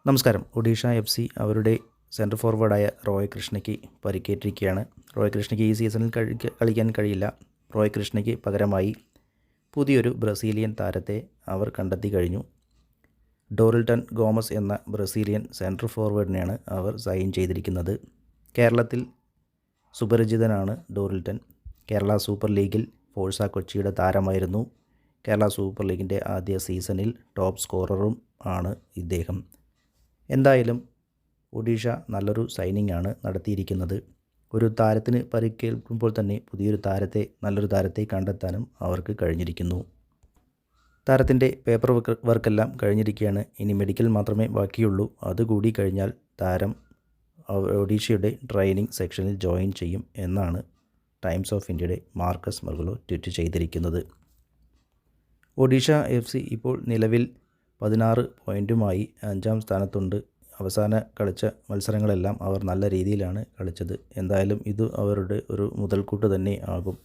നമസ്കാരം. ഒഡീഷ എഫ്.സി അവരുടെ സെൻട്രൽ ഫോർവേഡായ റോയ് കൃഷ്ണയ്ക്ക് പരിക്കേറ്റിരിക്കുകയാണ്. റോയ് കൃഷ്ണയ്ക്ക് ഈ സീസണിൽ കളിക്കാൻ കഴിയില്ല. റോയ് കൃഷ്ണയ്ക്ക് പകരമായി പുതിയൊരു ബ്രസീലിയൻ താരത്തെ അവർ കണ്ടെത്തി കഴിഞ്ഞു. ഡോറിൽട്ടൺ ഗോമസ് എന്ന ബ്രസീലിയൻ സെൻട്രൽ ഫോർവേഡിനെയാണ് അവർ സൈൻ ചെയ്തിരിക്കുന്നത്. കേരളത്തിൽ സുപരിചിതനാണ് ഡോറിൽട്ടൺ. കേരള സൂപ്പർ ലീഗിൽ ഫോഴ്സ കൊച്ചിയുടെ താരമായിരുന്നു. കേരള സൂപ്പർ ലീഗിൻ്റെ ആദ്യ സീസണിൽ ടോപ്പ് സ്കോററും ആണ് ഇദ്ദേഹം. എന്തായാലും ഒഡീഷ നല്ലൊരു സൈനിങ് ആണ് നടത്തിയിരിക്കുന്നത്. ഒരു താരത്തിന് പരിക്കേൽക്കുമ്പോൾ തന്നെ നല്ലൊരു താരത്തെ കണ്ടെത്താനും അവർക്ക് കഴിഞ്ഞിരിക്കുന്നു. താരത്തിൻ്റെ പേപ്പർ വർക്കെല്ലാം കഴിഞ്ഞിരിക്കുകയാണ്. ഇനി മെഡിക്കൽ മാത്രമേ ബാക്കിയുള്ളൂ. അതുകൂടി കഴിഞ്ഞാൽ താരം ഒഡീഷയുടെ ട്രെയിനിങ് സെക്ഷനിൽ ജോയിൻ ചെയ്യും എന്നാണ് ടൈംസ് ഓഫ് ഇന്ത്യയുടെ മാർക്കസ് മർഗുലോ ട്വീറ്റ് ചെയ്തിരിക്കുന്നത്. ഒഡീഷ എഫ്.സി ഇപ്പോൾ നിലവിൽ 16 പോയിൻറ്റുമായി 5-ാം സ്ഥാനത്തുണ്ട്. അവസാന കളിച്ച മത്സരങ്ങളെല്ലാം അവർ നല്ല രീതിയിലാണ് കളിച്ചത്. എന്തായാലും ഇത് അവരുടെ ഒരു മുതൽക്കൂട്ട് തന്നെ ആകും.